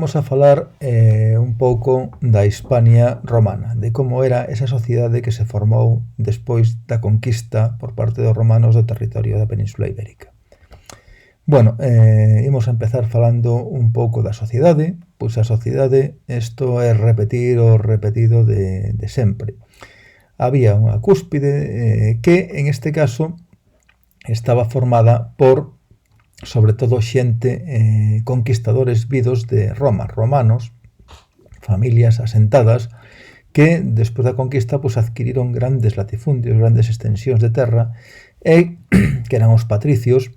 Vamos a falar un pouco da Hispania romana, de como era esa sociedade que se formou despois da conquista por parte dos romanos do territorio da Península Ibérica. Bueno, imos a empezar falando un pouco da sociedade. Pois a sociedade, isto é repetir o repetido de sempre. Había unha cúspide que, en este caso, estaba formada por, sobre todo, xente conquistadores vidos de Roma, romanos, familias asentadas, que, despois da conquista, pues, adquiriron grandes latifundios, grandes extensións de terra, e que eran os patricios,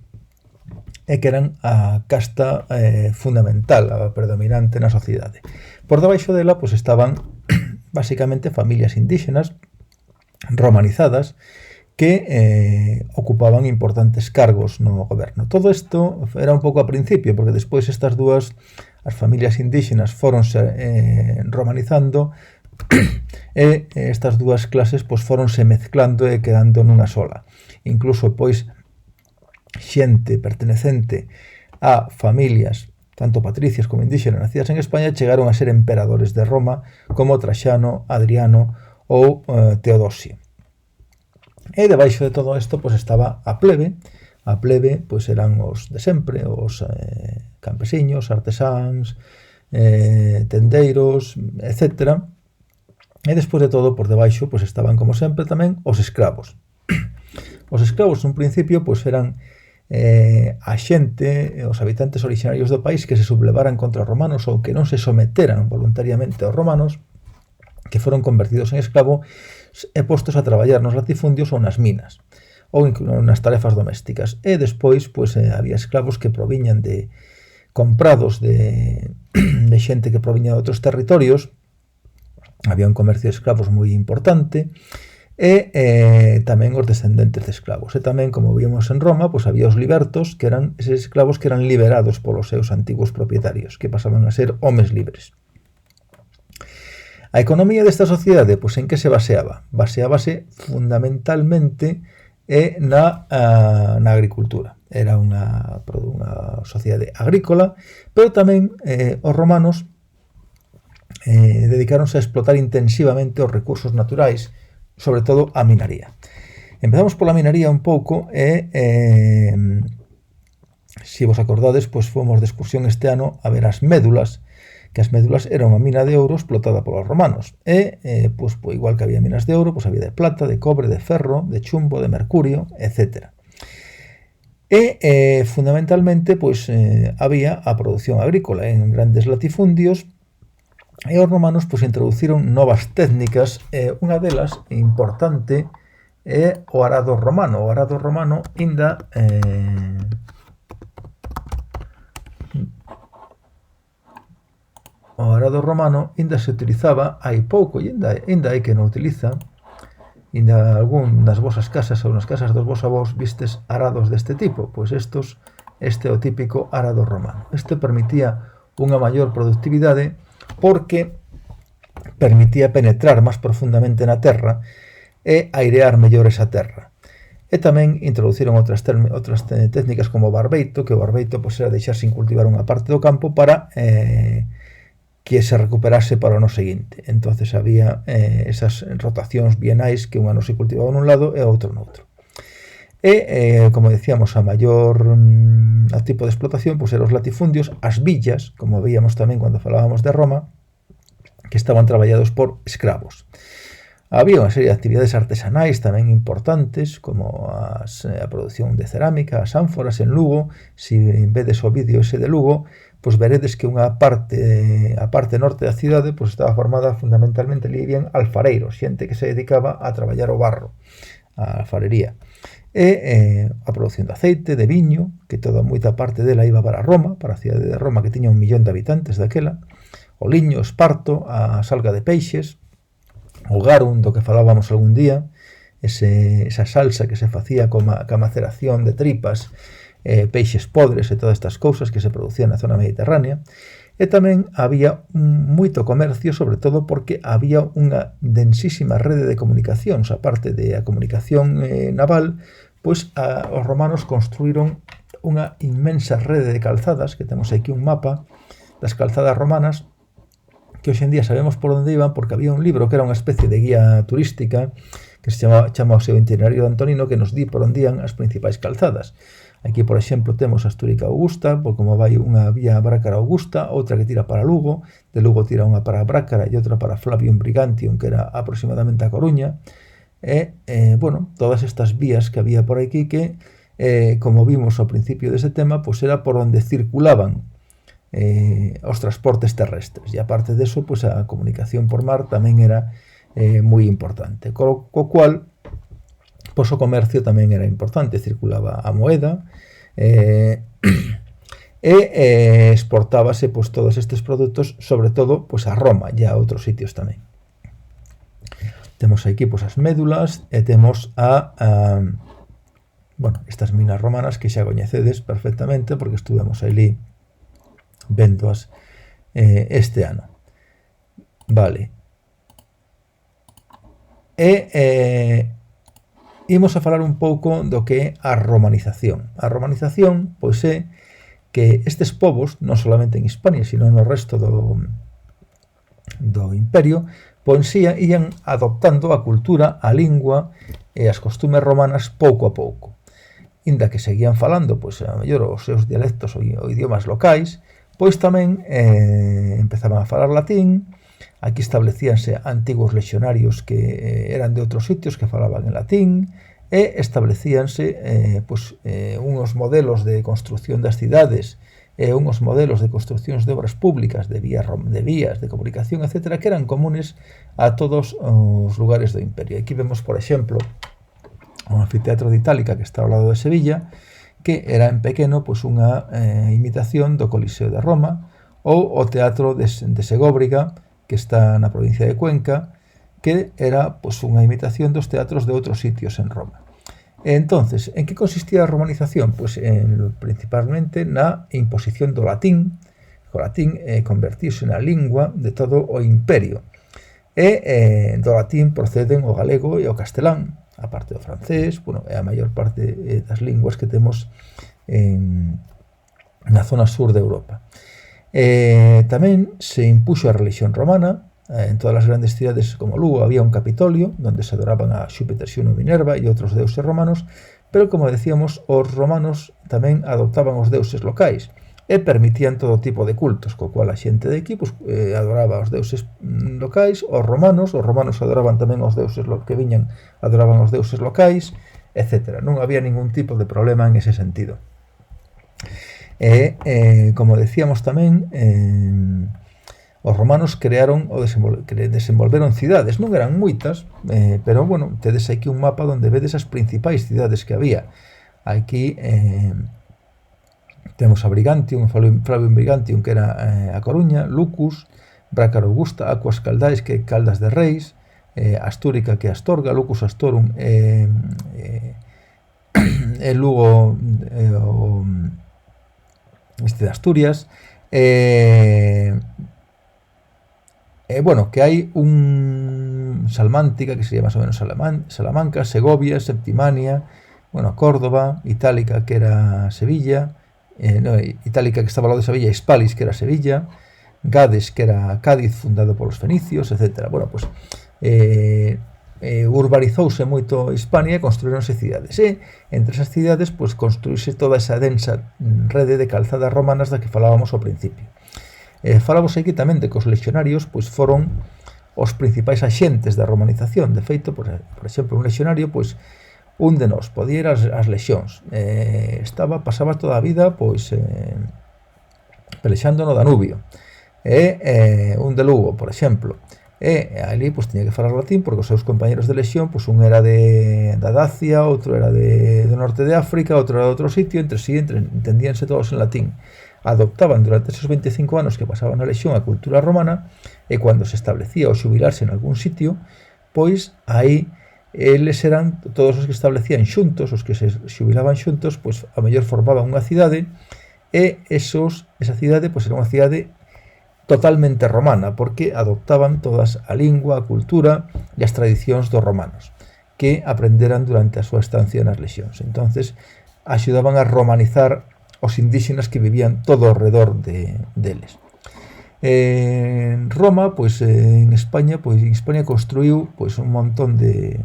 e que eran a casta fundamental, a predominante na sociedade. Por debaixo dela, pues, estaban, basicamente, familias indígenas, romanizadas, que ocupaban importantes cargos no goberno. Todo isto era un pouco a principio, porque despois estas dúas, as familias indígenas, foronse romanizando e estas dúas clases pois foronse mezclando e quedando nunha sola. Incluso, pois, xente pertenecente a familias, tanto patricias como indígenas nacidas en España, chegaron a ser emperadores de Roma, como Traxano, Adriano ou Teodosio. E debaixo de todo isto, pois, estaba a plebe. A plebe, pois, eran os de sempre, os campesiños, artesáns, tendeiros, etc. E despois de todo, por debaixo, pois, estaban, como sempre, tamén os escravos. Os escravos, nun principio, pois, eran a xente, os habitantes orixinarios do país que se sublevaran contra os romanos ou que non se someteran voluntariamente aos romanos, que foron convertidos en esclavo e postos a traballar nos latifundios ou nas minas, ou nas tarefas domésticas. E despois, pois, había esclavos que proviñan de comprados de xente que proviña de outros territorios. Había un comercio de esclavos moi importante, e tamén os descendentes de esclavos. E tamén, como vimos en Roma, pois, había os libertos, que eran eses esclavos que eran liberados polos seus antigos propietarios, que pasaban a ser homes libres. A economía desta sociedade, pois, en que se baseaba? Baseábase fundamentalmente na agricultura. Era unha sociedade agrícola, pero tamén os romanos dedicáronse a explotar intensivamente os recursos naturais, sobre todo a minaría. Empezamos pola minaría un pouco e, se vos acordades, pois fomos de excursión este ano a ver as médulas, que as médulas eran unha mina de ouro explotada polos romanos. E, pois, igual que había minas de ouro, pois había de plata, de cobre, de ferro, de chumbo, de mercurio, etc. E, fundamentalmente, pois, había a produción agrícola en grandes latifundios, e os romanos, pois, introduciron novas técnicas, e unha delas, importante, é o arado romano. O arado romano inda se utilizaba hai pouco, e ainda hai que non utiliza. Ainda algún das vosas casas ou nas casas dos vos avós vistes arados deste tipo. Pois este é o típico arado romano. Este permitía unha maior productividade porque permitía penetrar máis profundamente na terra e airear mellor esa terra. E tamén introduciron outras técnicas como o barbeito, que o barbeito, pois, era deixar sin cultivar unha parte do campo para que se recuperase para o ano seguinte. Entonces había esas rotacións bienais que un ano se cultivaba nun lado e outro noutro. E, como decíamos, a tipo de explotación, pois, eran os latifundios, as villas, como veíamos tamén cando falábamos de Roma, que estaban traballados por escravos. Había unha serie de actividades artesanais tamén importantes, como a produción de cerámica, as ánforas en Lugo. Se vedes o vídeo ese de Lugo, pois veredes que a parte norte da cidade, pois, estaba formada fundamentalmente, ali vivían alfareiros, xente que se dedicaba a traballar o barro, a alfarería. E a produción de aceite, de viño, que toda moita parte dela iba para Roma, para a cidade de Roma, que tiña 1 millón de habitantes daquela. O liño, o esparto, a salga de peixes, o garum, do que falábamos algún día, esa salsa que se facía ca maceración de tripas, peixes podres e todas estas cousas que se producían na zona mediterránea. E tamén había moito comercio, sobre todo porque había unha densísima rede de comunicacións. A parte da comunicación naval, pois os romanos construíron unha inmensa rede de calzadas, que temos aquí un mapa das calzadas romanas, que hoxe en día sabemos por onde iban porque había un libro que era unha especie de guía turística que se chama o seu itinerario de Antonino, que nos di por onde ian as principais calzadas. Aquí, por exemplo, temos a Astúrica Augusta, por como vai unha vía Brácara Augusta, outra que tira para Lugo, de Lugo tira unha para Brácara e outra para Flavium Brigantium, que era aproximadamente a Coruña. Bueno, todas estas vías que había por aquí que, como vimos ao principio dese tema, pues era por onde circulaban os transportes terrestres, e aparte deso, pues a comunicación por mar tamén era moi importante, co cual pois o comercio tamén era importante, circulaba a moeda exportábase pois todos estes produtos, sobre todo pois a Roma e a outros sitios tamén. Temos aquí pois as médulas e temos bueno, estas minas romanas que xa coñecedes perfectamente porque estuvemos ali vendoas este ano. Vale. Imos a falar un pouco do que é a romanización. A romanización, pois é que estes povos, non solamente en Hispania, sino no resto do imperio, pois ian adoptando a cultura, a lingua e as costumes romanas pouco a pouco. Inda que seguían falando, pois a mellor os seus dialectos ou idiomas locais, pois tamén empezaban a falar latín. Aquí establecíanse antigos lexionarios que eran de outros sitios que falaban en latín e establecíanse unos modelos de construcción das cidades e unos modelos de construccións de obras públicas, de vías de comunicación, etc., que eran comunes a todos os lugares do imperio. Aquí vemos, por exemplo, o anfiteatro de Itálica que está ao lado de Sevilla, que era en pequeno pois unha imitación do Coliseo de Roma, ou o Teatro de Segóbriga, que está na provincia de Cuenca, que era pois unha imitación dos teatros de outros sitios en Roma. Entonces, en que consistía a romanización? Pois principalmente na imposición do latín, o latín convertirse na lingua de todo o imperio. E do latín proceden o galego e o castelán, a parte do francés, bueno, é a maior parte das linguas que temos na zona sur de Europa. Tamén se impuxo a religión romana. En todas as grandes cidades como Lugo había un Capitolio onde se adoraban a Xúpiter, Xuno e Minerva e outros deuses romanos, pero como decíamos, os romanos tamén adoptaban os deuses locais e permitían todo tipo de cultos, co cual a xente de aquí adoraba os deuses locais, os romanos adoraban tamén os deuses que viñan, adoraban os deuses locais, etc. Non había ningún tipo de problema en ese sentido. Como decíamos tamén, os romanos crearon ou desenvolveron cidades, non eran moitas, pero, bueno, tedes aquí un mapa onde vedes as principais cidades que había. Aquí temos a Brigantium, Flavium Brigantium, que era a Coruña, Lucus, Brácara Augusta, Aquas Caldaes, que é Caldas de Reis, Astúrica, que é Astorga, Lucus Astorum, e Lugo, este de Asturias, bueno, que hai un Salmántica, que sería máis ou menos Salamanca, Segovia, Septimania, bueno, Córdoba, Itálica, que era Sevilla, Itálica, que estaba ao lado de Sevilla, Hispalis, que era Sevilla, Gades, que era Cádiz, fundado polos fenicios, etc. Bueno, pues urbanizouse moito Hispania e construíronse cidades. E entre esas cidades, pues, construíse toda esa densa rede de calzadas romanas da que falábamos ao principio. Falamos aquí tamén de que os lexionarios pois foron os principais axentes da romanización. De feito, por exemplo, un lexionario, pois, un de nós podía ir ás lexións. Pasaba toda a vida pois pelexando no Danubio. Un de Lugo, por exemplo, ali pois tiña que falar latín porque os seus compañeros de lexión, pois un era da Dacia, outro era do norte de África, outro era de outro sitio, entre si entendíanse todos en latín. Adoptaban durante esos 25 anos que pasaban na lexión a cultura romana, e cando se establecía o xubilarse en algún sitio, pois aí eles eran todos os que establecían xuntos, os que se xubilaban xuntos, pois a mellor formaban unha cidade, e esa cidade pois era unha cidade totalmente romana, porque adoptaban todas a lingua, a cultura e as tradicións dos romanos que aprenderan durante a súa estancia nas lexións. Entonces axudaban a romanizar os indígenas que vivían todo ao redor deles. En Roma, pois en España, construiu pois un montón de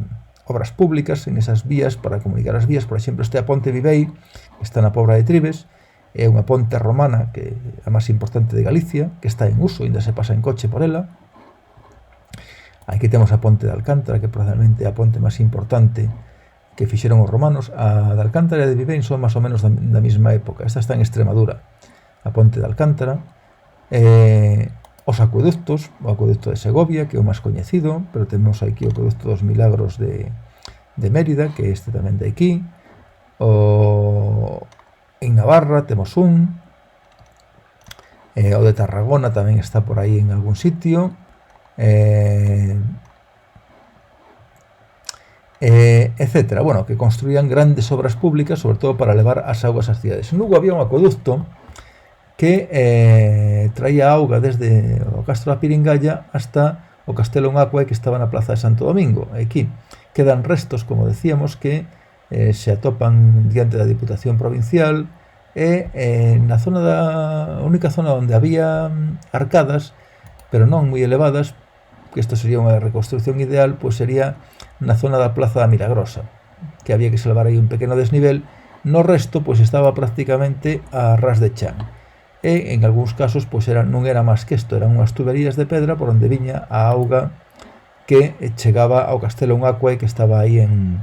obras públicas en esas vías para comunicar as vías. Por exemplo, este a Ponte Vivei, que está na Pobra de Tribes, é unha ponte romana que é a máis importante de Galicia, que está en uso, ainda se pasa en coche por ela. Aquí temos a Ponte de Alcántara, que probablemente é a ponte máis importante que fixeron os romanos. A de Alcántara e a de Vivei son máis ou menos da mesma época. Esta está en Extremadura, a Ponte de Alcántara. Os acueductos, o acueducto de Segovia, que é o máis coñecido, pero temos aquí o acueducto dos Milagros de Mérida, que este tamén de aquí. En Navarra temos un, o de Tarragona tamén está por aí en algún sitio, etcétera. Bueno, que construían grandes obras públicas, sobre todo para levar as augas ás cidades. En Lugo había un acueducto que traía auga desde o Castro da Piringalla hasta o Castelo en Aquae, que estaba na Plaza de Santo Domingo. Aquí quedan restos, como decíamos, que se atopan diante da Diputación Provincial, e na zona a única zona onde había arcadas, pero non moi elevadas, que isto sería unha reconstrucción ideal, pois sería na zona da Plaza da Milagrosa, que había que salvar aí un pequeno desnivel. No resto, pois estaba prácticamente a ras de chan. E en algúns casos pois non era máis que isto, eran unhas tuberías de pedra por onde viña a auga que chegaba ao Castelo en Aquae, que estaba aí en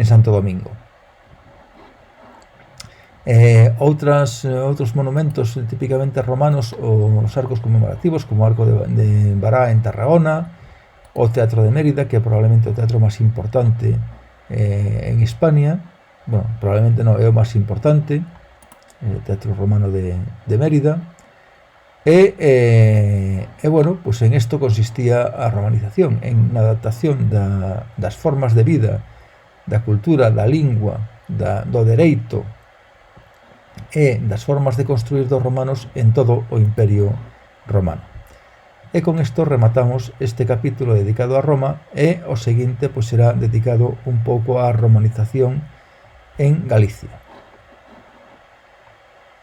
Santo Domingo. Outros monumentos típicamente romanos, os arcos conmemorativos, como o Arco de Bará en Tarragona, o Teatro de Mérida, que é probablemente o teatro máis importante en Hispania. Bueno, probablemente non é o máis importante, el Teatro Romano de Mérida. Bueno, pues en isto consistía a romanización, en a adaptación das formas de vida, da cultura, da lingua, do dereito e das formas de construir dos romanos en todo o Imperio Romano. E con isto rematamos este capítulo dedicado a Roma, e o seguinte pois será dedicado un pouco á romanización en Galicia.